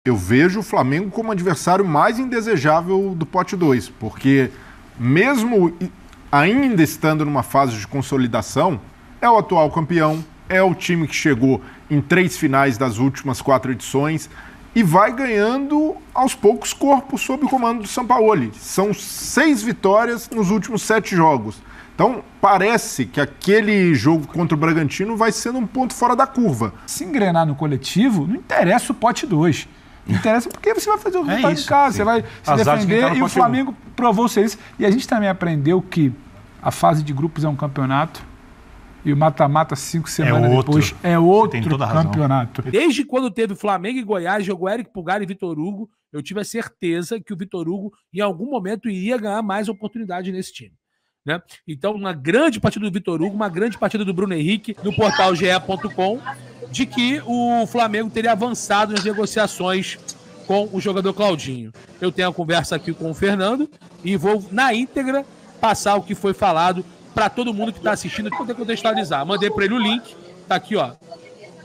eu vejo o Flamengo como adversário mais indesejável do pote 2, porque mesmo ainda estando numa fase de consolidação, é o atual campeão, é o time que chegou em 3 finais das últimas 4 edições e vai ganhando aos poucos corpo sob o comando do Sampaoli. São 6 vitórias nos últimos 7 jogos. Então, parece que aquele jogo contra o Bragantino vai sendo um ponto fora da curva. Se engrenar no coletivo, não interessa o pote 2. Não interessa porque você vai fazer o resultado em casa, você vai se defender e o Flamengo provou ser isso. E a gente também aprendeu que a fase de grupos é um campeonato e o mata-mata 5 semanas depois é outro campeonato. Desde quando teve Flamengo e Goiás, jogou Eric Pulgar e Vitor Hugo, eu tive a certeza que o Vitor Hugo em algum momento iria ganhar mais oportunidade nesse time. Né? Então, uma grande partida do Vitor Hugo, uma grande partida do Bruno Henrique no portal ge.com, de que o Flamengo teria avançado nas negociações com o jogador Claudinho. Eu tenho a conversa aqui com o Fernando e vou, na íntegra, passar o que foi falado para todo mundo que está assistindo, para poder contextualizar. Mandei para ele o link, tá aqui, ó,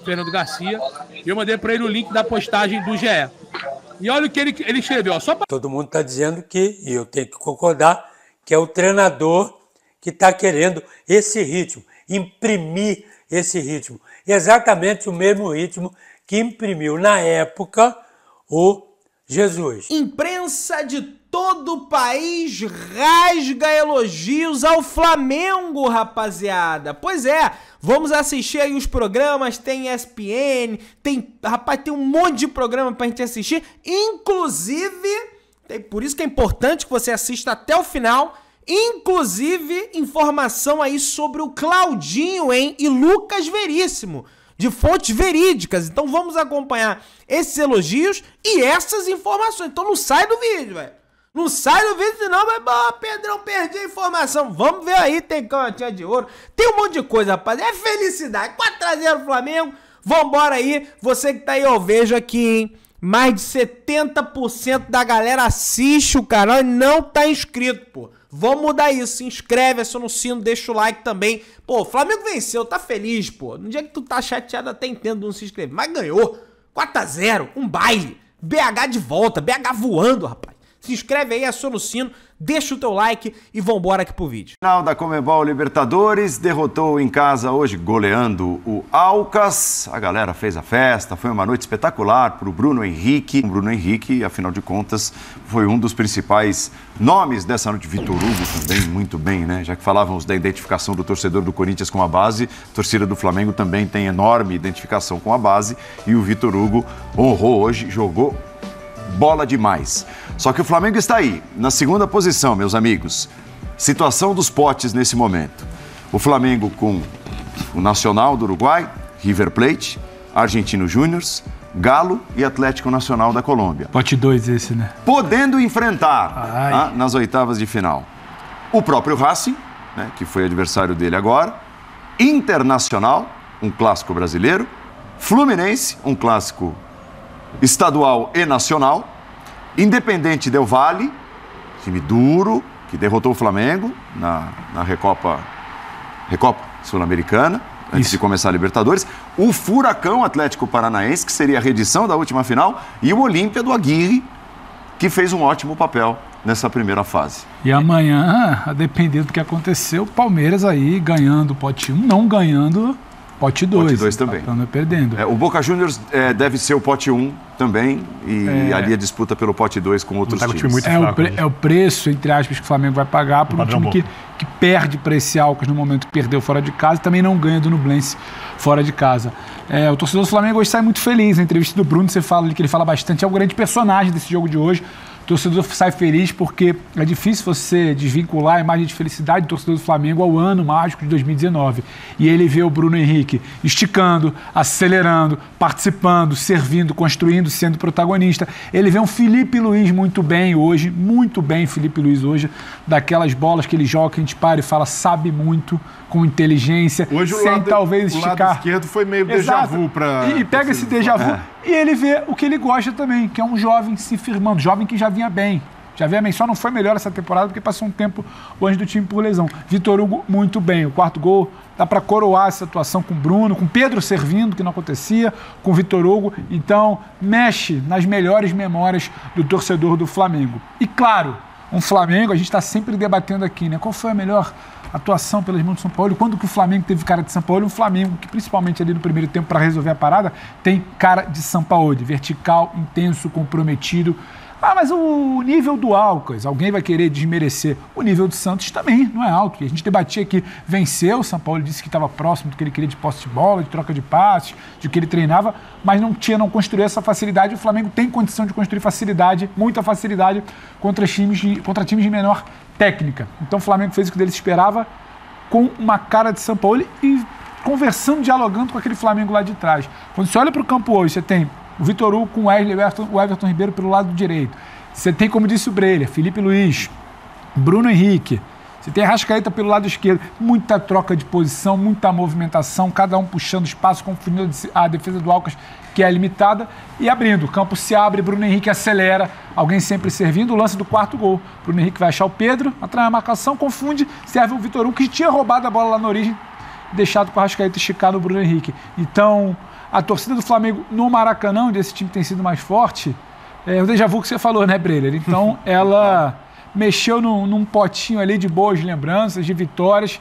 Fernando Garcia, e eu mandei para ele o link da postagem do GE. E olha o que ele escreveu, ó, só pra... Todo mundo está dizendo que, e eu tenho que concordar, que é o treinador que está querendo esse ritmo, imprimir esse ritmo. Exatamente o mesmo ritmo que imprimiu na época o Jesus. Imprensa de todo o país rasga elogios ao Flamengo, rapaziada. Pois é, vamos assistir aí os programas, tem ESPN, tem um monte de programa pra gente assistir, inclusive... Por isso que é importante que você assista até o final. Inclusive, informação aí sobre o Claudinho, hein? E Lucas Veríssimo, de fontes verídicas. Então vamos acompanhar esses elogios e essas informações. Então não sai do vídeo, velho. Não sai do vídeo, senão vai... Pedrão, perdi a informação. Vamos ver aí, tem cantinha de ouro. Tem um monte de coisa, rapaz. É felicidade. 4-0 Flamengo. Vambora aí. Você que tá aí, eu vejo aqui, hein? Mais de 70% da galera assiste o canal e não tá inscrito, pô. Vamos mudar isso. Se inscreve, aciona o sino, deixa o like também. Pô, o Flamengo venceu, tá feliz, pô. No dia que tu tá chateado, até entendo não se inscrever. Mas ganhou. 4-0, um baile. BH de volta, BH voando, rapaz. Se inscreve aí, aciona o sino, deixa o teu like e vambora aqui pro vídeo. Final da Conmebol Libertadores, derrotou em casa hoje, goleando o Aucas. A galera fez a festa, foi uma noite espetacular para o Bruno Henrique. O Bruno Henrique, afinal de contas, foi um dos principais nomes dessa noite. Vitor Hugo também, muito bem, né? Já que falávamos da identificação do torcedor do Corinthians com a base, a torcida do Flamengo também tem enorme identificação com a base. E o Vitor Hugo honrou hoje, jogou bola demais. Só que o Flamengo está aí, na segunda posição, meus amigos. Situação dos potes nesse momento. O Flamengo com o Nacional do Uruguai, River Plate, Argentino Júnior, Galo e Atlético Nacional da Colômbia. Pote 2 esse, né? Podendo enfrentar nas oitavas de final o próprio Racing, né, que foi adversário dele agora, Internacional, um clássico brasileiro, Fluminense, um clássico estadual e nacional, Independente Del Valle, time duro, que derrotou o Flamengo na Recopa Sul-Americana, antes de começar a Libertadores, o Furacão Atlético Paranaense, que seria a reedição da última final, e o Olímpia do Aguirre, que fez um ótimo papel nessa primeira fase. E amanhã, a depender do que aconteceu, o Palmeiras aí ganhando o pote 1, não ganhando pote 2. Pote 2 também. Tá perdendo. O Boca Juniors deve ser o pote 1 também, e ali a disputa pelo pote 2 com outros times. Muito fraco, é o preço, entre aspas, que o Flamengo vai pagar por um time que perde para esse Aucas no momento que perdeu fora de casa e também não ganha do Nublense fora de casa. O torcedor do Flamengo hoje sai muito feliz. Na entrevista do Bruno, você fala ali que ele fala bastante, é o grande personagem desse jogo de hoje. O torcedor sai feliz porque é difícil você desvincular a imagem de felicidade do torcedor do Flamengo ao ano mágico de 2019. E ele vê o Bruno Henrique esticando, acelerando, participando, servindo, construindo, sendo protagonista. Ele vê um Felipe Luiz muito bem hoje, muito bem Felipe Luiz hoje, daquelas bolas que ele joga, que a gente para e fala, sabe muito, com inteligência, hoje sem talvez esticar. O lado esquerdo foi meio déjà vu para... E pega esse déjà vu e ele vê o que ele gosta também, que é um jovem se firmando, jovem que já vinha bem. Javier só não foi melhor essa temporada porque passou um tempo longe do time por lesão. Vitor Hugo, muito bem. O quarto gol dá para coroar essa atuação com o Bruno, com o Pedro servindo, que não acontecia, com o Vitor Hugo. Então, mexe nas melhores memórias do torcedor do Flamengo. E, claro, um Flamengo, a gente está sempre debatendo aqui, né? Qual foi a melhor atuação pelas mãos do São Paulo? Quando que o Flamengo teve cara de São Paulo? Um Flamengo que, principalmente ali no primeiro tempo, para resolver a parada, tem cara de São Paulo, vertical, intenso, comprometido. Mas o nível do Alcas, alguém vai querer desmerecer. O nível do Santos também não é alto. E a gente debatia que venceu, o São Paulo disse que estava próximo do que ele queria de posse de bola, de troca de passes, de que ele treinava, mas não construiu essa facilidade. O Flamengo tem condição de construir facilidade, muita facilidade, contra times de menor técnica. Então o Flamengo fez o que dele se esperava, com uma cara de São Paulo e conversando, dialogando com aquele Flamengo lá de trás. Quando você olha para o campo hoje, você tem o Vitor Hugo com o Wesley, o Everton Ribeiro pelo lado direito. Você tem, como disse o Breyer, Felipe Luiz, Bruno Henrique. Você tem a Arrascaeta pelo lado esquerdo. Muita troca de posição, muita movimentação, cada um puxando espaço, confundindo a defesa do Alcas, que é limitada, e abrindo. O campo se abre, Bruno Henrique acelera, alguém sempre servindo. O lance do quarto gol. Bruno Henrique vai achar o Pedro, atrai a marcação, confunde, serve o Vitor Hugo, que tinha roubado a bola lá na origem, deixado com a Arrascaeta esticar no Bruno Henrique. Então, a torcida do Flamengo no Maracanã, onde esse time tem sido mais forte, é o déjà vu que você falou, né, Breyer? Então, ela mexeu num potinho ali de boas lembranças, de vitórias,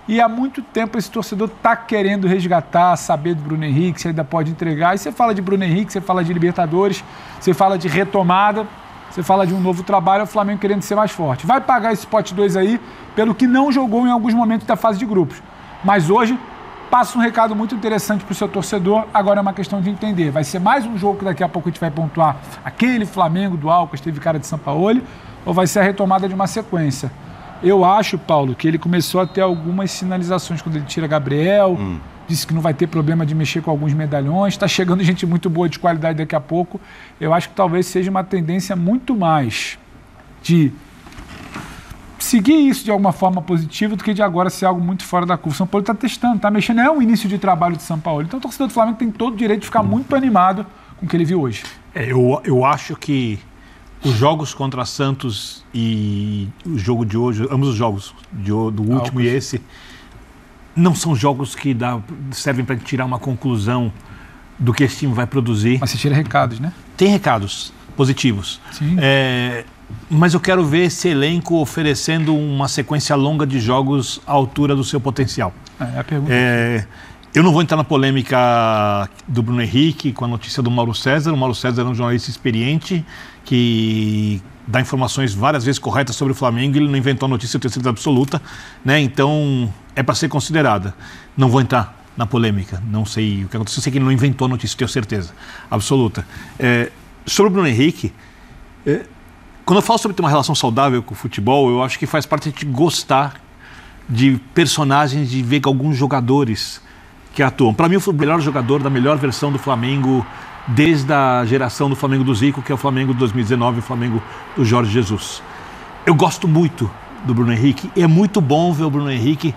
e há muito tempo esse torcedor está querendo resgatar, saber do Bruno Henrique, se ainda pode entregar. E você fala de Bruno Henrique, você fala de Libertadores, você fala de retomada, você fala de um novo trabalho, o Flamengo querendo ser mais forte. Vai pagar esse pote 2 aí pelo que não jogou em alguns momentos da fase de grupos. Mas hoje passa um recado muito interessante para o seu torcedor. Agora é uma questão de entender. Vai ser mais um jogo que daqui a pouco a gente vai pontuar aquele Flamengo do Alcas teve cara de Sampaoli, ou vai ser a retomada de uma sequência? Eu acho, Paulo, que ele começou a ter algumas sinalizações quando ele tira Gabriel, disse que não vai ter problema de mexer com alguns medalhões, está chegando gente muito boa de qualidade daqui a pouco. Eu acho que talvez seja uma tendência muito mais de seguir isso de alguma forma positiva do que de agora ser algo muito fora da curva. O São Paulo está testando, está mexendo, é um início de trabalho de São Paulo. Então o torcedor do Flamengo tem todo o direito de ficar muito animado com o que ele viu hoje. Eu acho que os jogos contra Santos e o jogo de hoje, ambos os jogos, do último e esse, não são jogos que servem para tirar uma conclusão do que esse time vai produzir. Mas você tira recados, né? Tem recados positivos. Sim. Mas eu quero ver esse elenco oferecendo uma sequência longa de jogos à altura do seu potencial. É a pergunta. Eu não vou entrar na polêmica do Bruno Henrique com a notícia do Mauro César. O Mauro César é um jornalista experiente que dá informações várias vezes corretas sobre o Flamengo. Ele não inventou a notícia, eu tenho certeza absoluta, né? Então é para ser considerada. Não vou entrar na polêmica, não sei o que aconteceu. Eu sei que ele não inventou a notícia, tenho certeza absoluta. Sobre o Bruno Henrique, quando eu falo sobre ter uma relação saudável com o futebol, eu acho que faz parte de a gente gostar de personagens, de ver alguns jogadores que atuam. Para mim, o melhor jogador da melhor versão do Flamengo desde a geração do Flamengo do Zico, que é o Flamengo de 2019, o Flamengo do Jorge Jesus. Eu gosto muito do Bruno Henrique e é muito bom ver o Bruno Henrique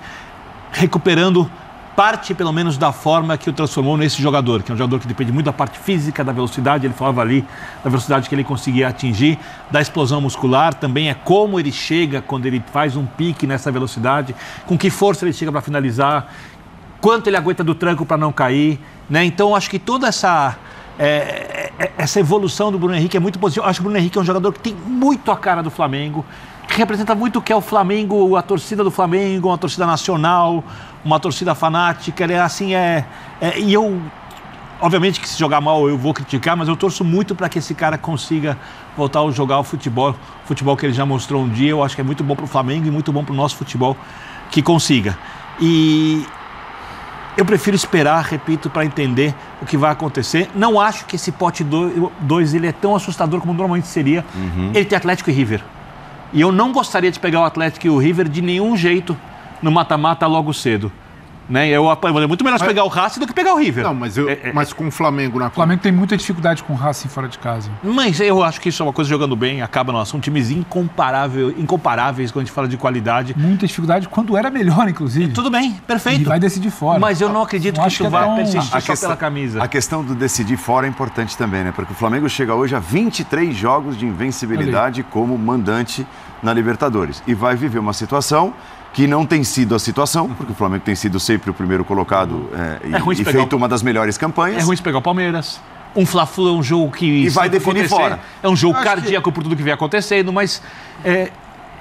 recuperando parte, pelo menos, da forma que o transformou nesse jogador, que é um jogador que depende muito da parte física, da velocidade, ele falava ali, da velocidade que ele conseguia atingir, da explosão muscular, também é como ele chega quando ele faz um pique nessa velocidade, com que força ele chega para finalizar, quanto ele aguenta do tranco para não cair, né? Então, acho que toda essa evolução do Bruno Henrique é muito positiva. Acho que o Bruno Henrique é um jogador que tem muito a cara do Flamengo, que representa muito o que é o Flamengo, a torcida do Flamengo, uma torcida nacional, uma torcida fanática. Ele é assim, e eu, obviamente que se jogar mal eu vou criticar, mas eu torço muito para que esse cara consiga voltar a jogar o futebol que ele já mostrou um dia. Eu acho que é muito bom para o Flamengo e muito bom para o nosso futebol que consiga. E eu prefiro esperar, repito, para entender o que vai acontecer. Não acho que esse pote 2 ele é tão assustador como normalmente seria. Ele tem Atlético e River. E eu não gostaria de pegar o Atlético e o River de nenhum jeito no mata-mata logo cedo. Né? É muito melhor pegar o Racing do que pegar o River. Não, mas com o Flamengo na O Flamengo tem muita dificuldade com o Racing fora de casa. Mas eu acho que isso é uma coisa jogando bem, acaba não. São times incomparáveis quando a gente fala de qualidade. Muita dificuldade quando era melhor, inclusive. Tudo bem, perfeito. E vai decidir fora. Mas eu não acredito que isso vai persistir só pela camisa. A questão do decidir fora é importante também, né? Porque o Flamengo chega hoje a 23 jogos de invencibilidade como mandante na Libertadores. E vai viver uma situação que não tem sido a situação, porque o Flamengo tem sido sempre o primeiro colocado e feito uma das melhores campanhas. É ruim de pegar o Palmeiras. Um Fla-Flu é um jogo que vai definir fora. É um jogo cardíaco por tudo que vem acontecendo, mas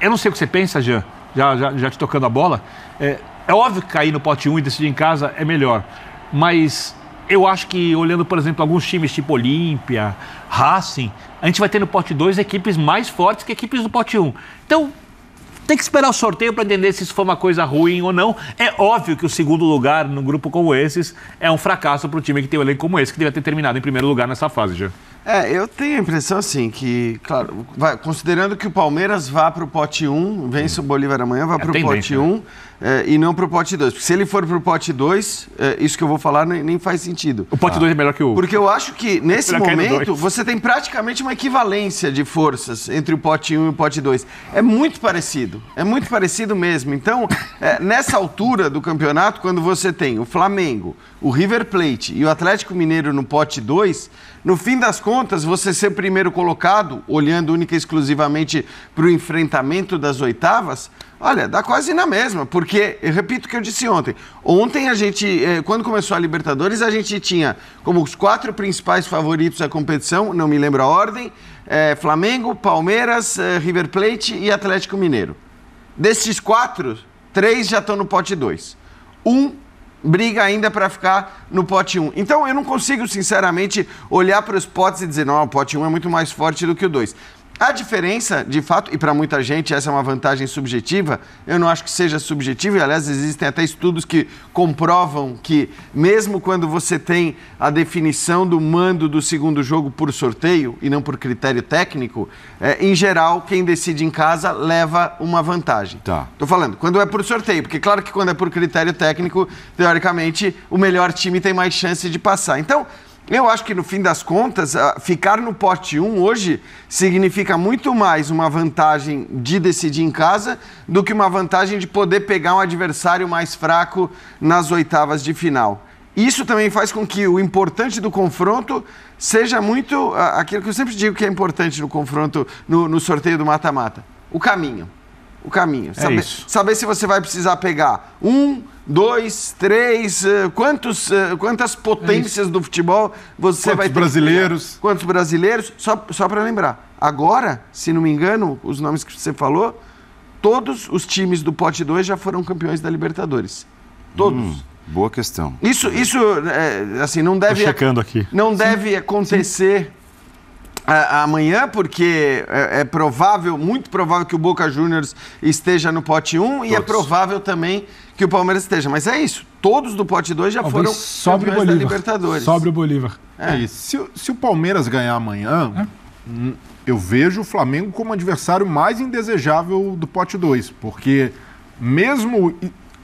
eu não sei o que você pensa, Jean, já te tocando a bola. É óbvio que cair no pote 1 e decidir em casa é melhor, mas eu acho que, olhando, por exemplo, alguns times tipo Olímpia, Racing, a gente vai ter no pote 2 equipes mais fortes que equipes do pote 1. Então, tem que esperar o sorteio para entender se isso foi uma coisa ruim ou não. É óbvio que o segundo lugar num grupo como esses é um fracasso para o time que tem um elenco como esse, que devia ter terminado em primeiro lugar nessa fase, já. Eu tenho a impressão, assim, que, claro, considerando que o Palmeiras vá para o pote 1, vence o Bolívar amanhã, vai para o pote 1 e não para o pote 2. Porque se ele for para o pote 2, isso que eu vou falar nem faz sentido. O pote 2 é melhor que o... Porque eu acho que, nesse momento, você tem praticamente uma equivalência de forças entre o pote 1 e o pote 2. É muito parecido mesmo. Então, nessa altura do campeonato, quando você tem o Flamengo, o River Plate e o Atlético Mineiro no pote 2, no fim das contas, você ser primeiro colocado, olhando única e exclusivamente para o enfrentamento das oitavas, olha, dá quase na mesma, porque, eu repito o que eu disse ontem. Ontem a gente, quando começou a Libertadores, a gente tinha como os 4 principais favoritos da competição, não me lembro a ordem, Flamengo, Palmeiras, River Plate e Atlético Mineiro. Desses 4, 3 já estão no pote 2. Briga ainda para ficar no pote 1. Então, eu não consigo, sinceramente, olhar para os potes e dizer, não, o pote 1 é muito mais forte do que o 2. A diferença, de fato, e para muita gente essa é uma vantagem subjetiva, eu não acho que seja subjetiva, e aliás existem até estudos que comprovam que mesmo quando você tem a definição do mando do segundo jogo por sorteio e não por critério técnico, em geral quem decide em casa leva uma vantagem. Tô falando, quando é por sorteio, porque claro que quando é por critério técnico, teoricamente o melhor time tem mais chance de passar. Então, eu acho que, no fim das contas, ficar no pote 1 hoje significa muito mais uma vantagem de decidir em casa do que uma vantagem de poder pegar um adversário mais fraco nas oitavas de final. Isso também faz com que o importante do confronto seja muito aquilo que eu sempre digo que é importante no confronto, no sorteio do mata-mata: o caminho. Saber se você vai precisar pegar 1, 2, 3, quantas potências do futebol você vai ter. Quantos brasileiros? Só para lembrar. Agora, se não me engano, os nomes que você falou, todos os times do pote 2 já foram campeões da Libertadores. Todos. Boa questão. Isso assim, não deve... Tô checando aqui. Não deve acontecer... amanhã, porque é provável, muito provável que o Boca Juniors esteja no pote 1 e é provável também que o Palmeiras esteja. Mas é isso, todos do pote 2 já foram campeões da Libertadores. Sobre o Bolívar. Se o Palmeiras ganhar amanhã, eu vejo o Flamengo como adversário mais indesejável do pote 2, porque mesmo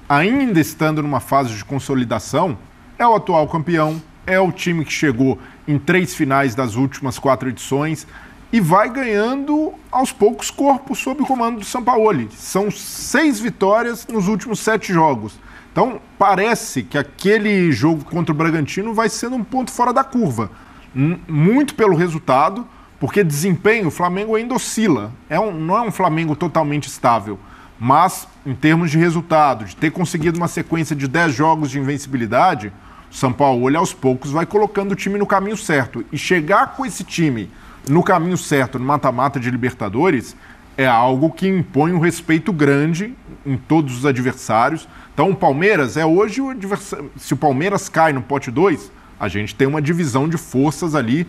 ainda estando numa fase de consolidação, é o atual campeão, é o time que chegou em 3 finais das últimas 4 edições e vai ganhando aos poucos corpo sob o comando do Sampaoli. São 6 vitórias nos últimos 7 jogos. Então, parece que aquele jogo contra o Bragantino vai sendo um ponto fora da curva. Muito pelo resultado, porque desempenho, o Flamengo ainda oscila. Não é um Flamengo totalmente estável. Mas, em termos de resultado, de ter conseguido uma sequência de 10 jogos de invencibilidade, o Sampaoli, aos poucos, vai colocando o time no caminho certo. E chegar com esse time no caminho certo, no mata-mata de Libertadores, é algo que impõe um respeito grande em todos os adversários. Então, o Palmeiras é hoje o adversário. Se o Palmeiras cai no pote 2, a gente tem uma divisão de forças ali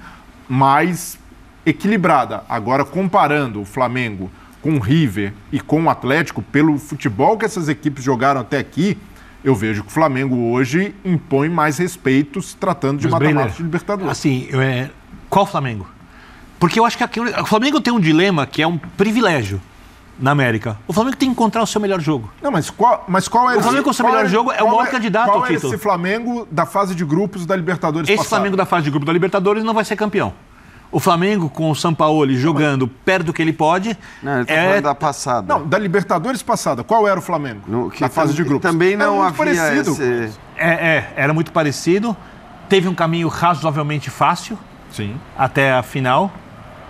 mais equilibrada. Agora, comparando o Flamengo com o River e com o Atlético, pelo futebol que essas equipes jogaram até aqui, eu vejo que o Flamengo hoje impõe mais respeito se tratando de mata-mata de Libertadores. Assim, qual Flamengo? Porque eu acho que o Flamengo tem um dilema que é um privilégio. na América. O Flamengo tem que encontrar o seu melhor jogo. Não, mas qual é o Flamengo com o seu melhor jogo é o maior candidato ao título. Qual é esse Flamengo da fase de grupos da Libertadores passada? Esse Flamengo da fase de grupos da Libertadores não vai ser campeão. O Flamengo com o Sampaoli jogando perto do que ele pode... Não, ele tá falando da passada. Não, da Libertadores passada. Qual era o Flamengo na fase de grupos? Também não havia parecido. Era muito parecido. Teve um caminho razoavelmente fácil. Sim. Até a final,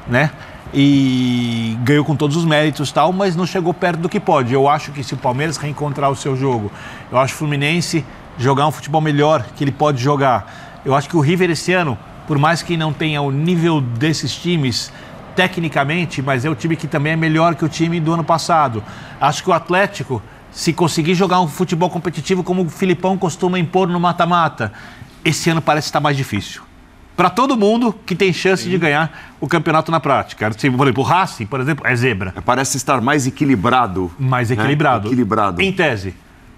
né? E ganhou com todos os méritos e tal, mas não chegou perto do que pode. Eu acho que se o Palmeiras reencontrar o seu jogo, eu acho que o Fluminense jogar um futebol melhor que ele pode jogar. Eu acho que o River esse ano, por mais que não tenha o nível desses times tecnicamente, mas é o time que também é melhor que o time do ano passado. Acho que o Atlético, se conseguir jogar um futebol competitivo como o Filipão costuma impor no mata-mata, esse ano parece estar mais difícil. Para todo mundo que tem chance de ganhar o campeonato na prática. Por exemplo, o Racing, por exemplo, é zebra. Parece estar mais equilibrado. Mais equilibrado. Né? Equilibrado. Em tese.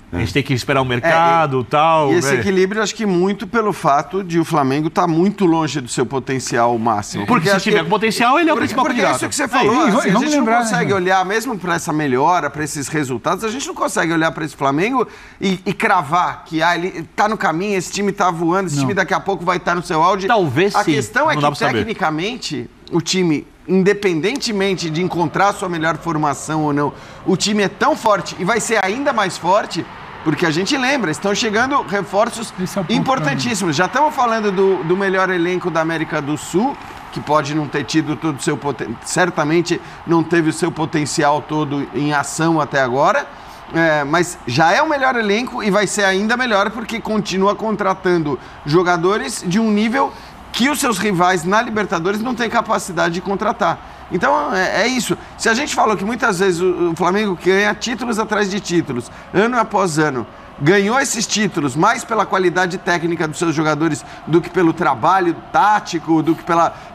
A gente tem que esperar o mercado e tal. E esse equilíbrio, acho que muito pelo fato de o Flamengo estar muito longe do seu potencial máximo. Porque se tiver potencial, ele é o principal candidato. É isso que você falou. A gente não consegue olhar, mesmo para essa melhora, para esses resultados, a gente não consegue olhar para esse Flamengo e cravar que ele está no caminho, esse time está voando, esse time daqui a pouco vai estar no seu auge. Talvez sim. A questão é que, tecnicamente, o time, independentemente de encontrar a sua melhor formação ou não, o time é tão forte e vai ser ainda mais forte, porque a gente lembra, estão chegando reforços importantíssimos. Já estamos falando do melhor elenco da América do Sul, que pode não ter tido todo o seu potencial, certamente não teve o seu potencial todo em ação até agora, mas já é o melhor elenco e vai ser ainda melhor porque continua contratando jogadores de um nível que os seus rivais na Libertadores não têm capacidade de contratar. Então, é isso. Se a gente falou que muitas vezes o Flamengo ganha títulos atrás de títulos, ano após ano, ganhou esses títulos mais pela qualidade técnica dos seus jogadores do que pelo trabalho tático, do que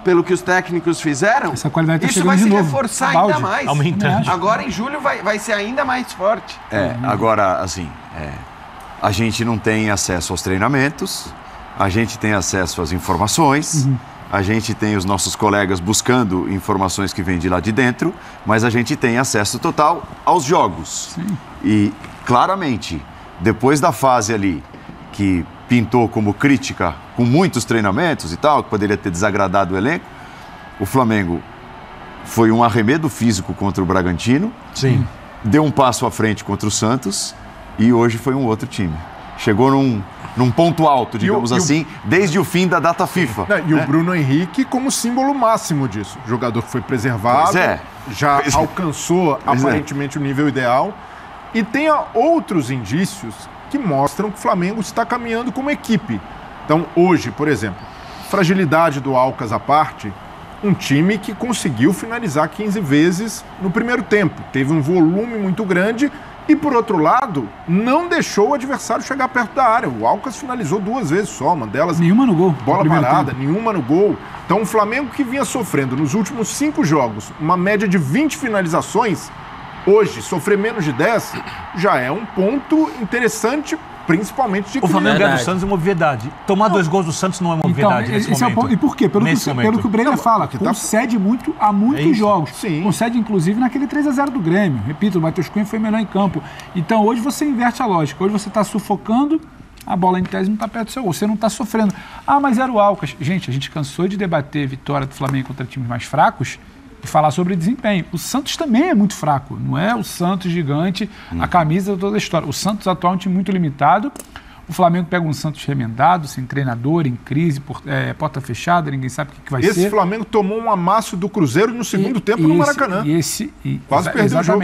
pelo que os técnicos fizeram, essa qualidade isso vai se reforçar ainda mais. Aumentando. Agora, em julho, vai ser ainda mais forte. Agora, assim, a gente não tem acesso aos treinamentos, a gente tem acesso às informações, a gente tem os nossos colegas buscando informações que vêm de lá de dentro, mas a gente tem acesso total aos jogos. Sim. E, claramente, depois da fase ali que pintou como crítica, com muitos treinamentos e tal, que poderia ter desagradado o elenco, o Flamengo foi um arremedo físico contra o Bragantino, sim, deu um passo à frente contra o Santos e hoje foi um outro time. Chegou num ponto alto, digamos assim, desde o fim da data FIFA. E o Bruno Henrique como símbolo máximo disso. O jogador que foi preservado, já alcançou aparentemente o nível ideal. E tem outros indícios que mostram que o Flamengo está caminhando como equipe. Então, hoje, por exemplo, fragilidade do Alcas à parte, um time que conseguiu finalizar 15 vezes no primeiro tempo. Teve um volume muito grande e, por outro lado, não deixou o adversário chegar perto da área. O Alcas finalizou 2 vezes só, uma delas... Nenhuma no gol. Bola parada, nenhuma no gol. Então, o Flamengo que vinha sofrendo nos últimos 5 jogos uma média de 20 finalizações, hoje, sofrer menos de 10 já é um ponto interessante, principalmente de o Flamengo ganhar do Santos é uma obviedade. Tomar 2 gols do Santos não é uma obviedade nesse momento. É o ponto. E por quê? Pelo que o Brenner fala, concede muito a muitos jogos. Sim. Concede, inclusive, naquele 3-0 do Grêmio. Repito, o Matheus Cunha foi melhor em campo. Então, hoje você inverte a lógica. Hoje você está sufocando, a bola em tese não está perto do seu gol. Você não está sofrendo. Mas era o Alcas. Gente, a gente cansou de debater vitória do Flamengo contra times mais fracos e falar sobre desempenho. O Santos também é muito fraco. Não é o Santos gigante, a camisa toda a história. O Santos atual é um time muito limitado. O Flamengo pega um Santos remendado, sem treinador, em crise, porta fechada, ninguém sabe o que vai ser. Esse Flamengo tomou um amasso do Cruzeiro no segundo tempo no Maracanã. Quase perdeu o jogo.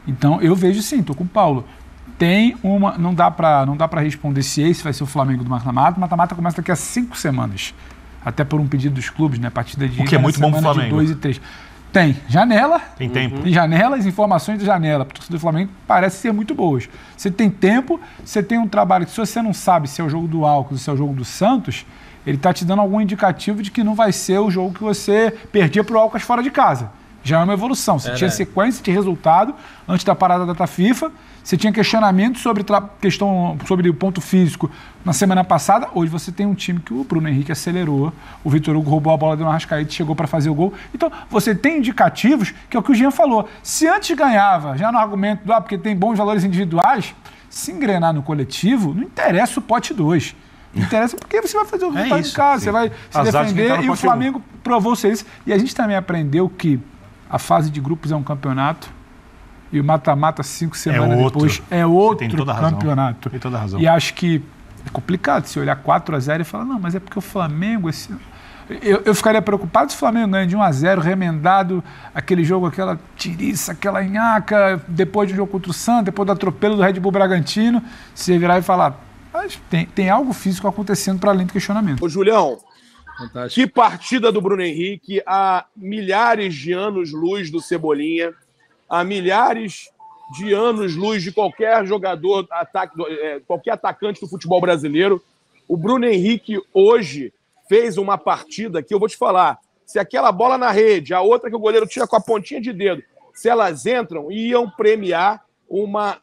Então, eu vejo sim, estou com o Paulo. Tem uma... Não dá para responder se esse vai ser o Flamengo do mata-mata. O mata-mata começa daqui a 5 semanas. Até por um pedido dos clubes, né? A partida de... O que é muito bom pro Flamengo. 2 e 3. Tem janela. Tem tempo. Tem janela, as informações da janela para o torcedor do Flamengo parecem ser muito boas. Você tem tempo, você tem um trabalho que, se você não sabe se é o jogo do Alcas ou se é o jogo do Santos, ele está te dando algum indicativo de que não vai ser o jogo que você perdia para o Alcas fora de casa. Já é uma evolução. Você tinha sequência de resultado antes da parada da data FIFA, você tinha questionamento sobre o ponto físico na semana passada. Hoje você tem um time que o Bruno Henrique acelerou, o Vitor Hugo roubou a bola do Arrascaeta e chegou para fazer o gol. Então, você tem indicativos, que é o que o Jean falou. Se antes ganhava, já no argumento do porque tem bons valores individuais, se engrenar no coletivo, não interessa o pote 2. Não interessa porque você vai fazer o resultado em casa, você vai se defender, e o Flamengo provou ser isso. E a gente também aprendeu que a fase de grupos é um campeonato e o mata-mata 5 semanas depois é outro campeonato. Tem toda a razão. E acho que é complicado se olhar 4-0 e falar, não, mas é porque o Flamengo... Eu ficaria preocupado se o Flamengo ganha de 1-0, remendado, aquele jogo, aquela tiriça, aquela nhaca, depois de um jogo contra o Santos, depois do atropelo do Red Bull Bragantino, você virar e falar, mas tem algo físico acontecendo para além do questionamento. Ô, Julião, fantástico. Que partida do Bruno Henrique, a milhares de anos-luz do Cebolinha, a milhares de anos-luz de qualquer jogador, qualquer atacante do futebol brasileiro. O Bruno Henrique hoje fez uma partida que eu vou te falar, se aquela bola na rede, a outra que o goleiro tira com a pontinha de dedo, se elas entram, iam premiar uma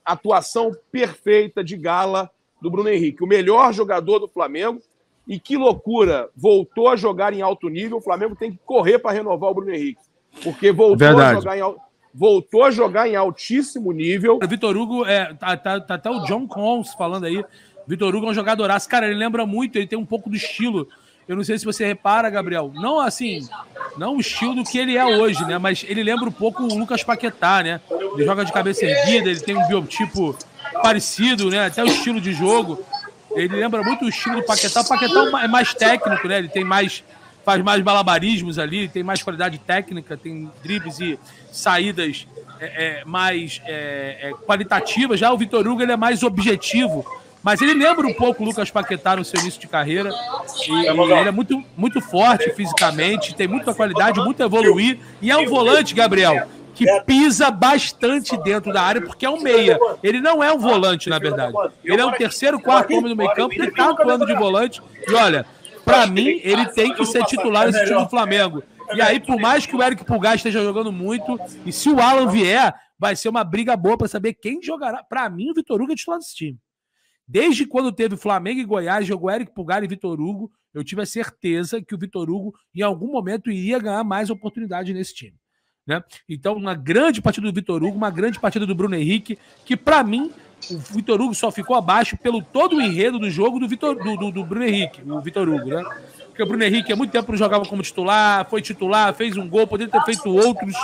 atuação perfeita de gala do Bruno Henrique, o melhor jogador do Flamengo. E que loucura, voltou a jogar em alto nível. O Flamengo tem que correr para renovar o Bruno Henrique, porque voltou a jogar em altíssimo nível. O Vitor Hugo, tá até o John Cons falando aí, Vitor Hugo é um jogadoraço. Cara, ele lembra muito, ele tem um pouco do estilo. Eu não sei se você repara, Gabriel, não assim, não o estilo do que ele é hoje, né? Mas ele lembra um pouco o Lucas Paquetá, né? Ele joga de cabeça erguida, ele tem um biotipo parecido, né? Até o estilo de jogo. Ele lembra muito o estilo do Paquetá. O Paquetá é mais técnico, né? Ele tem faz mais malabarismos ali, tem mais qualidade técnica, tem dribles e saídas mais qualitativas. Já o Vitor Hugo ele é mais objetivo. Mas ele lembra um pouco o Lucas Paquetá no seu início de carreira. E ele é muito, muito forte fisicamente, tem muita qualidade, muito a evoluir. E é um volante, Gabriel, que pisa bastante dentro da área, porque é um meia. Ele não é um volante, na verdade. Ele é um terceiro, quarto homem do meio campo, ele tá atuando de volante. E olha, pra mim, ele tem que ser titular nesse time do Flamengo. E aí, por mais que o Eric Pulgar esteja jogando muito, e se o Alan vier, vai ser uma briga boa pra saber quem jogará. Pra mim, o Vitor Hugo é titular desse time. Desde quando teve Flamengo e Goiás, jogou Eric Pulgar e Vitor Hugo, eu tive a certeza que o Vitor Hugo, em algum momento, iria ganhar mais oportunidade nesse time. Né? Então, uma grande partida do Vitor Hugo, uma grande partida do Bruno Henrique, que, para mim, o Vitor Hugo só ficou abaixo pelo todo o enredo do jogo do Bruno Henrique, o Vitor Hugo, né? Porque o Bruno Henrique há muito tempo não jogava como titular, foi titular, fez um gol, poderia ter feito outros,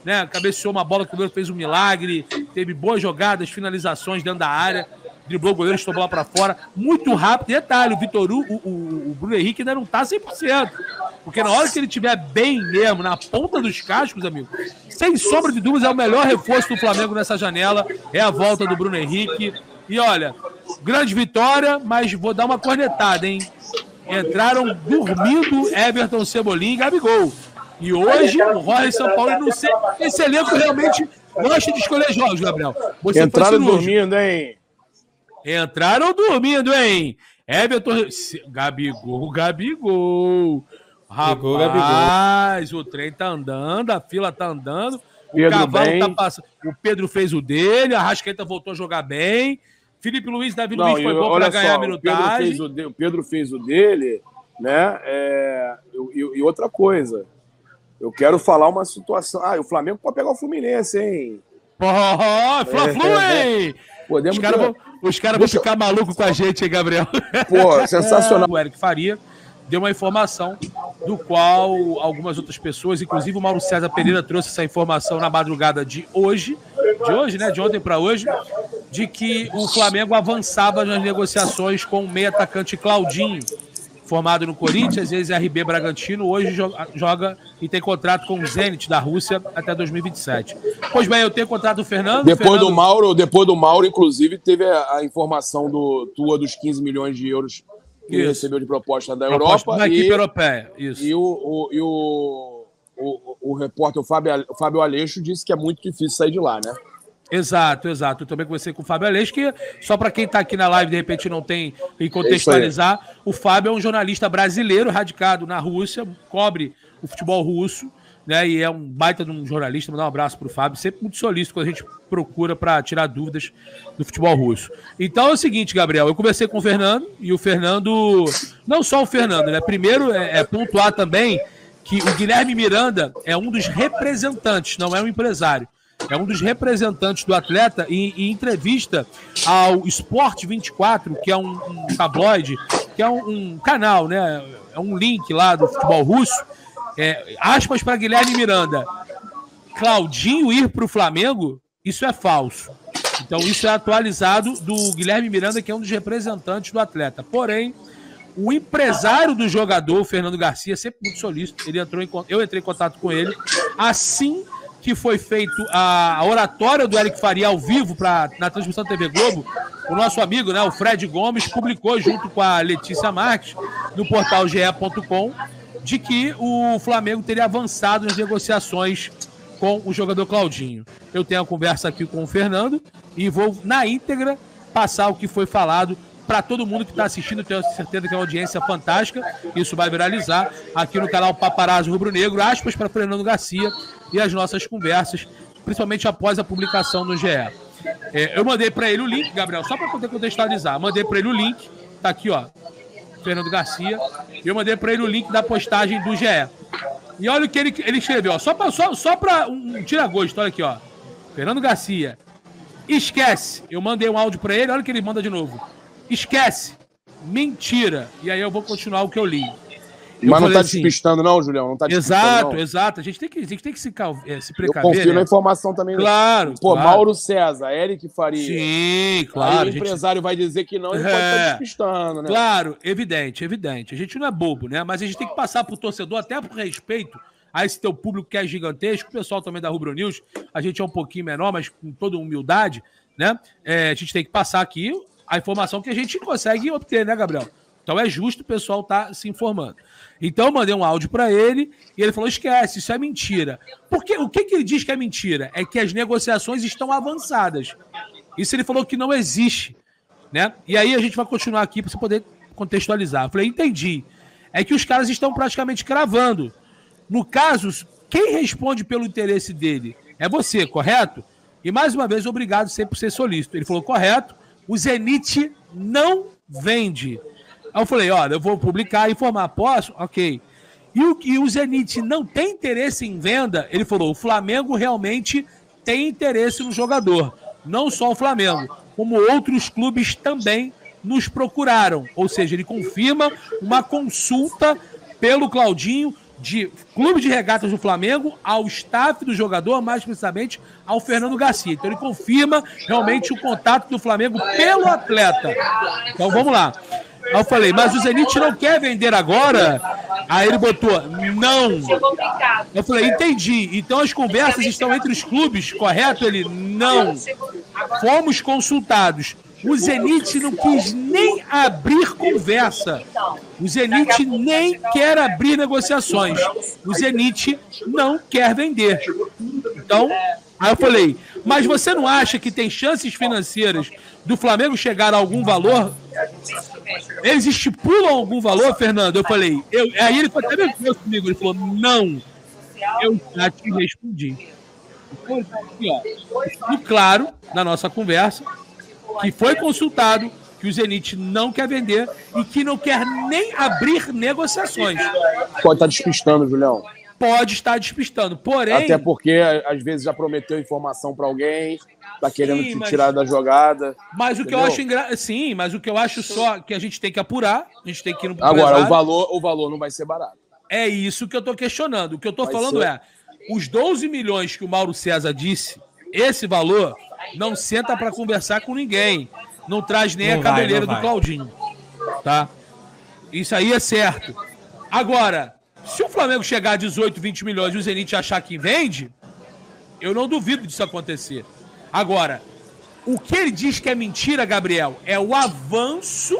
né? Cabeceou uma bola que o goleiro fez um milagre, teve boas jogadas, finalizações dentro da área, driblou o goleiro, estou bola para fora, muito rápido. Detalhe, o Vitor Hugo, o Bruno Henrique ainda não tá 100%, porque na hora que ele estiver bem mesmo, na ponta dos cascos, amigo, sem sombra de dúvidas, é o melhor reforço do Flamengo nessa janela, é a volta do Bruno Henrique. E olha, grande vitória, mas vou dar uma cornetada, hein? Entraram dormindo Everton, Cebolinha e Gabigol. E hoje, o Roy São Paulo, não sei, esse elenco realmente gosta de escolher jogos, Gabriel. Você entraram dormindo, hein? Entraram dormindo, hein? Everton, Gabigol. Rapaz, o trem tá andando, a fila tá andando, o cavalo tá passando. O Pedro fez o dele, a Arrascaeta voltou a jogar bem. Felipe Luiz, Davi Luiz foi bom para ganhar a minutagem. O Pedro fez o dele, né? E outra coisa, eu quero falar uma situação. O Flamengo pode pegar o Fluminense, hein? Fla-Flu, hein? Os caras vão ficar malucos com a gente, hein, Gabriel? Pô, sensacional. O Eric Faria deu uma informação do qual algumas outras pessoas, inclusive o Mauro César Pereira, trouxe essa informação na madrugada de hoje, né? De ontem para hoje, de que o Flamengo avançava nas negociações com o meio atacante Claudinho, formado no Corinthians, ex-RB Bragantino, hoje joga e tem contrato com o Zenit da Rússia até 2027. Pois bem, eu tenho contrato do Fernando. Depois do Mauro, inclusive, teve a informação tua dos 15 milhões de euros que ele recebeu de proposta da Europa. Da equipe europeia, isso. E o repórter Fábio Aleixo disse que é muito difícil sair de lá, né? Exato. Eu também conversei com o Fábio Aleixo, que só para quem está aqui na live, de repente não tem em contextualizar, o Fábio é um jornalista brasileiro radicado na Rússia, cobre o futebol russo, né? E é um baita de um jornalista. Mandar um abraço pro Fábio, sempre muito solícito quando a gente procura para tirar dúvidas do futebol russo. Então é o seguinte, Gabriel, eu conversei com o Fernando, e o Fernando, não só o Fernando, né? Primeiro pontuar também que o Guilherme Miranda é um dos representantes, não é um empresário. É um dos representantes do atleta em entrevista ao Sport 24, que é um tabloide, que é um canal, né? É um link lá do futebol russo. Aspas para Guilherme Miranda. Claudinho ir para o Flamengo, isso é falso. Então isso é atualizado do Guilherme Miranda, que é um dos representantes do atleta. Porém, o empresário do jogador, o Fernando Garcia, sempre muito solícito, eu entrei em contato com ele, assim que foi feito a oratória do Eric Faria ao vivo na transmissão da TV Globo, o nosso amigo, né, o Fred Gomes, publicou junto com a Letícia Marques, no portal ge.com, de que o Flamengo teria avançado nas negociações com o jogador Claudinho. Eu tenho a conversa aqui com o Fernando e vou, na íntegra, passar o que foi falado para todo mundo que está assistindo. Tenho certeza que é uma audiência fantástica. Isso vai viralizar aqui no canal Paparazzo Rubro Negro. Aspas para Fernando Garcia e as nossas conversas, principalmente após a publicação no GE. Eu mandei para ele o link, Gabriel, só para poder contextualizar. Mandei para ele o link, tá aqui, ó, Fernando Garcia. E eu mandei para ele o link da postagem do GE. E olha o que ele escreveu, ó, só para um tira-gosto, olha aqui, ó. Fernando Garcia, esquece. Eu mandei um áudio para ele, olha o que ele manda de novo. Esquece. Mentira. E aí eu vou continuar o que eu li. Mas não tá despistando não, Julião? Não tá despistando, Exato. A gente tem que se precaver. Eu confio na informação também. Claro. Pô, claro. Mauro César, Eric Faria. Sim, claro. Aí o empresário vai dizer que não, ele pode estar despistando, né? Claro, evidente. A gente não é bobo, né? Mas a gente tem que passar pro torcedor, até por respeito a esse teu público que é gigantesco, o pessoal também da Rubro News, a gente é um pouquinho menor, mas com toda humildade, né? A gente tem que passar aqui a informação que a gente consegue obter, né, Gabriel? Então é justo o pessoal estar se informando. Então eu mandei um áudio para ele e ele falou, esquece, isso é mentira. Porque o que ele diz que é mentira? É que as negociações estão avançadas. Isso ele falou que não existe, né? E aí a gente vai continuar aqui para você poder contextualizar. Eu falei, entendi. É que os caras estão praticamente cravando. No caso, quem responde pelo interesse dele é você, correto? E mais uma vez, obrigado sempre por ser solícito. Ele falou, correto, o Zenit não vende. Aí eu falei, olha, eu vou publicar e informar. Posso? Ok. E o Zenit não tem interesse em venda? Ele falou, o Flamengo realmente tem interesse no jogador. Não só o Flamengo, como outros clubes também nos procuraram. Ou seja, ele confirma uma consulta pelo Claudinho de clube de regatas do Flamengo ao staff do jogador, mais precisamente ao Fernando Garcia. Então ele confirma realmente o contato do Flamengo pelo atleta. Então vamos lá. Aí eu falei, mas o Zenit não quer vender agora? Aí ele botou, não. Eu falei, entendi. Então as conversas estão entre os clubes, correto? Ele, não. Fomos consultados. O Zenit não quis nem abrir conversa. O Zenit nem quer abrir negociações. O Zenit não quer vender. Então, aí eu falei, mas você não acha que tem chances financeiras do Flamengo chegar a algum valor? Eles estipulam algum valor, Fernando? Eu falei, aí ele foi até nervoso comigo, ele falou, não, eu já te respondi. Então, aqui, ó, claro, na nossa conversa, que foi consultado, que o Zenit não quer vender e que não quer nem abrir negociações. Pode estar despistando, Julião. Pode estar despistando, porém... Até porque, às vezes, já prometeu informação para alguém, tá querendo te tirar da jogada. Mas o que eu acho Sim, mas o que eu acho só que a gente tem que apurar, a gente tem que ir no Agora, o valor não vai ser barato. É isso que eu tô questionando. O que eu tô falando é, os 12 milhões que o Mauro César disse, esse valor não senta para conversar com ninguém. Não traz nem a cabeleira do Claudinho. Tá? Isso aí é certo. Agora, se o Flamengo chegar a 18, 20 milhões e o Zenit achar que vende, eu não duvido disso acontecer. Agora, o que ele diz que é mentira, Gabriel, é o avanço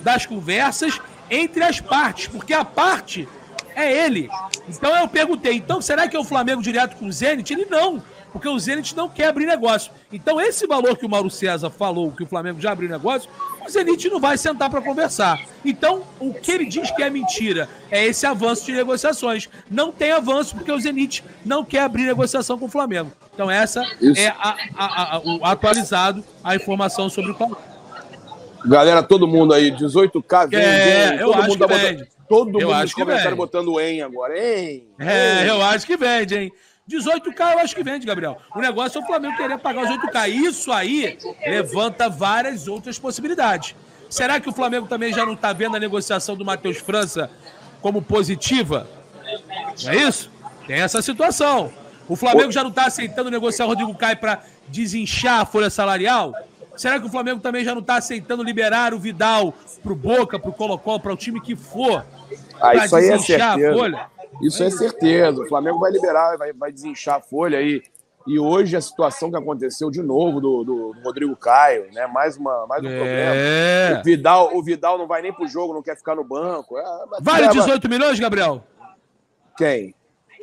das conversas entre as partes, porque a parte é ele. Então eu perguntei, então será que é o Flamengo direto com o Zenit? Ele não, porque o Zenit não quer abrir negócio. Então, esse valor que o Mauro César falou, que o Flamengo já abriu negócio, o Zenit não vai sentar para conversar. Então, o que ele diz que é mentira é esse avanço de negociações. Não tem avanço, porque o Zenit não quer abrir negociação com o Flamengo. Então, essa é o atualizado, a informação sobre o Flamengo. Galera, todo mundo aí, 18K vende. Eu acho que vende. Todo mundo nos comentários botando o EN agora. Eu acho que vende, hein? 18K eu acho que vende, Gabriel. O negócio é o Flamengo querer pagar os 8K. Isso aí levanta várias outras possibilidades. Será que o Flamengo também já não está vendo a negociação do Matheus França como positiva? Não é isso? Tem essa situação. O Flamengo já não está aceitando negociar o Rodrigo Caio para desinchar a folha salarial? Será que o Flamengo também já não está aceitando liberar o Vidal pro Boca, pro Colo-Colo, para o time que for? Isso aí é certeza. Isso é certeza. O Flamengo vai liberar, vai desinchar a folha aí. E hoje a situação que aconteceu de novo do Rodrigo Caio, né? Mais um problema. O Vidal não vai nem pro jogo, não quer ficar no banco. Vale 18 milhões, Gabriel? Quem?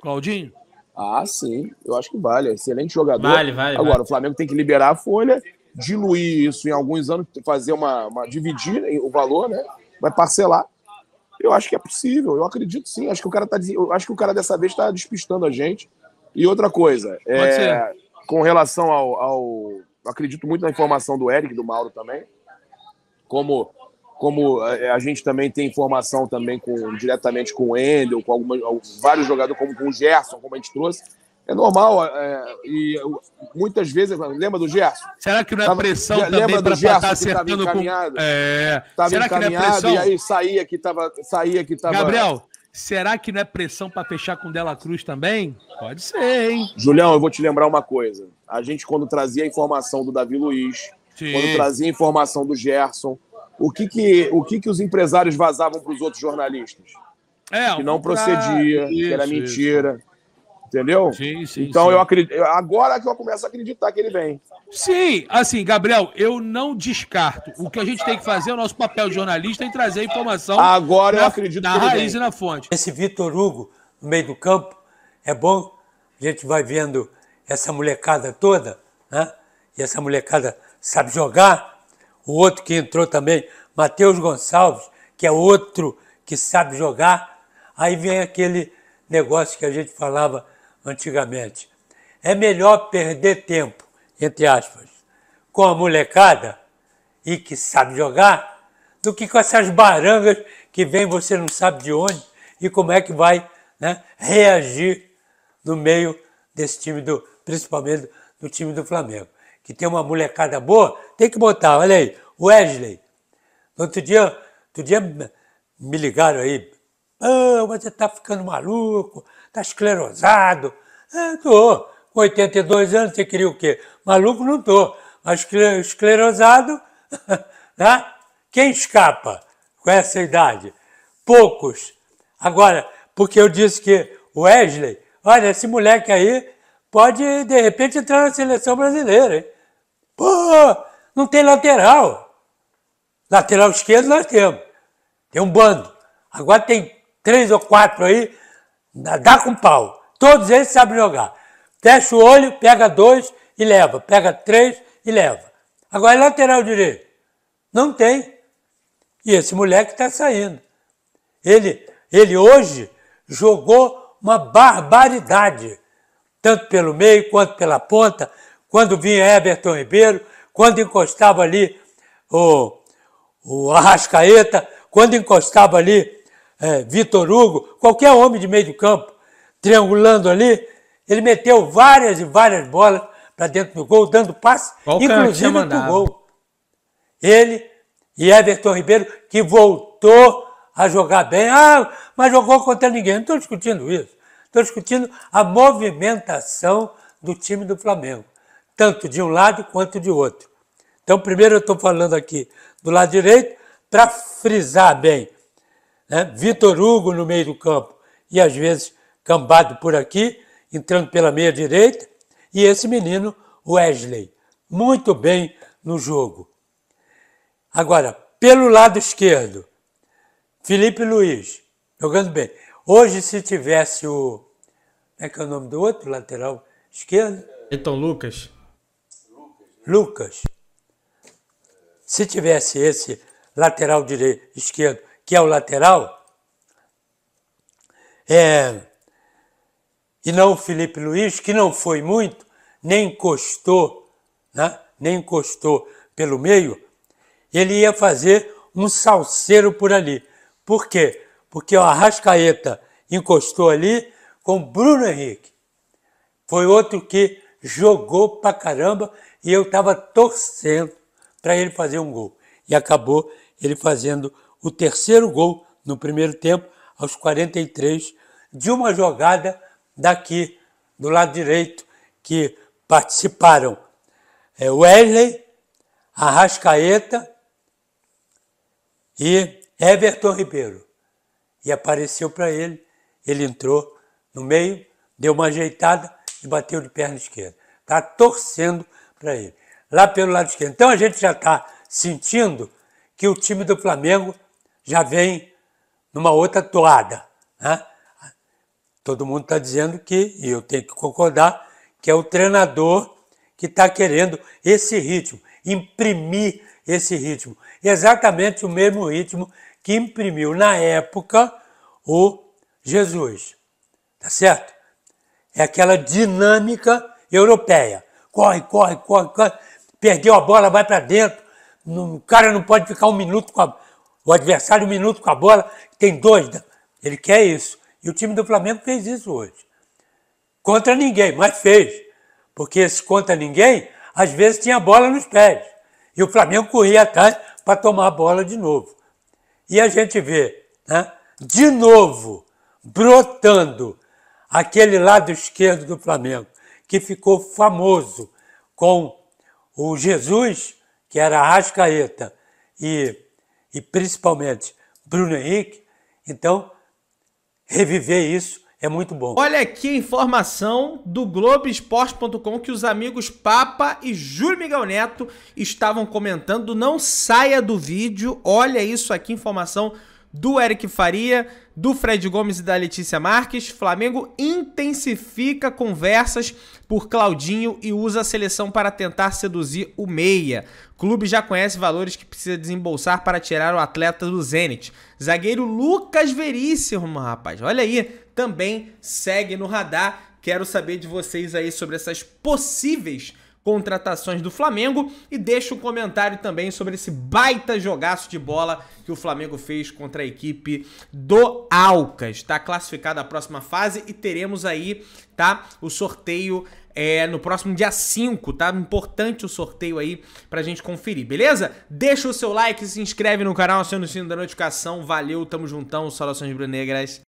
Claudinho? Ah, sim. Eu acho que vale. Excelente jogador. Vale. Agora, o Flamengo tem que liberar a folha, diluir isso em alguns anos, fazer dividir o valor, né? Vai parcelar. Eu acho que é possível, eu acredito sim. Acho que o cara dessa vez está despistando a gente. E outra coisa, com relação ao acredito muito na informação do Eric, do Mauro também. Como a gente também tem informação também diretamente com o Endel, com vários jogadores, como com o Gerson, como a gente trouxe. É normal, e muitas vezes... Lembra do Gerson? Será que não é pressão também para estar acertando com... Será que não é pressão? E aí saía que tava... Gabriel, será que não é pressão para fechar com o Dela Cruz também? Pode ser, hein? Julião, eu vou te lembrar uma coisa. A gente, quando trazia a informação do Davi Luiz, quando trazia a informação do Gerson, o que os empresários vazavam para os outros jornalistas? Que não procedia, que era mentira. Entendeu? Sim. Então eu acredito. Agora que eu começo a acreditar que ele vem. Sim, assim, Gabriel, eu não descarto. O que a gente tem que fazer é o nosso papel de jornalista em trazer a informação agora eu acredito na raiz e na fonte. Esse Vitor Hugo no meio do campo é bom. A gente vai vendo essa molecada toda, né? E essa molecada sabe jogar. O outro que entrou também, Matheus Gonçalves, que é outro que sabe jogar. Aí vem aquele negócio que a gente falava antigamente. É melhor perder tempo, entre aspas, com a molecada e que sabe jogar, do que com essas barangas que vem você não sabe de onde e como é que vai, né, reagir no meio desse time, principalmente do time do Flamengo. Que tem uma molecada boa, tem que botar, olha aí, Wesley. Outro dia me ligaram aí, você tá ficando maluco, tá esclerosado. Tô, com 82 anos, você queria o quê? Maluco não tô, mas esclerosado, né? Quem escapa com essa idade? Poucos. Agora, porque eu disse que o Wesley, olha, esse moleque aí pode, de repente, entrar na seleção brasileira, hein? Pô, não tem lateral. Lateral esquerdo nós temos. Tem um bando. Agora tem 3 ou 4 aí, dá com pau. Todos eles sabem jogar. Fecha o olho, pega 2 e leva. Pega 3 e leva. Agora é lateral direito. Não tem. E esse moleque está saindo. Ele hoje jogou uma barbaridade. Tanto pelo meio quanto pela ponta. Quando vinha Everton Ribeiro, quando encostava ali o Arrascaeta, quando encostava ali Vitor Hugo, qualquer homem de meio de campo, triangulando ali, ele meteu várias e várias bolas para dentro do gol, dando passe, inclusive pro gol. Ele e Everton Ribeiro, que voltou a jogar bem. Mas jogou contra ninguém. Não estou discutindo isso. Estou discutindo a movimentação do time do Flamengo, tanto de um lado quanto de outro. Então, primeiro eu estou falando aqui do lado direito, para frisar bem, né? Vitor Hugo no meio do campo e às vezes cambado por aqui, entrando pela meia direita, e esse menino Wesley, muito bem no jogo. Agora, pelo lado esquerdo, Felipe Luiz, jogando bem. Hoje, se tivesse como é que é o nome do outro lateral esquerdo? Então, Lucas. Se tivesse esse lateral esquerdo, que é o lateral, e não o Felipe Luiz, que não foi muito, nem encostou, né? Nem encostou pelo meio, ele ia fazer um salseiro por ali. Por quê? Porque o Arrascaeta encostou ali com o Bruno Henrique. Foi outro que jogou pra caramba e eu estava torcendo para ele fazer um gol. E acabou ele fazendo o terceiro gol no primeiro tempo, aos 43, de uma jogada daqui, do lado direito, que participaram Wesley, Arrascaeta e Everton Ribeiro. E apareceu para ele, ele entrou no meio, deu uma ajeitada e bateu de perna esquerda. Está torcendo para ele. Lá pelo lado esquerdo. Então a gente já está sentindo que o time do Flamengo já vem numa outra toada, né? Todo mundo está dizendo que, e eu tenho que concordar, que é o treinador que está querendo esse ritmo, imprimir esse ritmo. Exatamente o mesmo ritmo que imprimiu na época o Jesus. Tá certo? É aquela dinâmica europeia. Corre, corre, corre, corre. Perdeu a bola, vai para dentro. O cara não pode ficar o adversário 1 minuto com a bola, tem 2. Ele quer isso. E o time do Flamengo fez isso hoje. Contra ninguém, mas fez. Porque esse contra ninguém, às vezes tinha bola nos pés. E o Flamengo corria atrás para tomar a bola de novo. E a gente vê, né, de novo, brotando aquele lado esquerdo do Flamengo, que ficou famoso com o Jesus, que era Arrascaeta, e principalmente Bruno Henrique. Então, reviver isso é muito bom. Olha aqui a informação do Globoesporte.com que os amigos Papa e Júlio Miguel Neto estavam comentando. Não saia do vídeo. Olha isso aqui, informação do Eric Faria, do Fred Gomes e da Letícia Marques. Flamengo intensifica conversas por Claudinho e usa a seleção para tentar seduzir o meia. Clube já conhece valores que precisa desembolsar para tirar o atleta do Zenit. Zagueiro Lucas Veríssimo, rapaz. Olha aí, também segue no radar. Quero saber de vocês aí sobre essas possíveis contratações do Flamengo e deixa um comentário também sobre esse baita jogaço de bola que o Flamengo fez contra a equipe do Alcas. Está classificada a próxima fase e teremos aí, tá, o sorteio no próximo dia 5, tá? Importante o sorteio aí pra gente conferir, beleza? Deixa o seu like, se inscreve no canal, aciona o sino da notificação. Valeu, tamo juntão, saudações brunegras.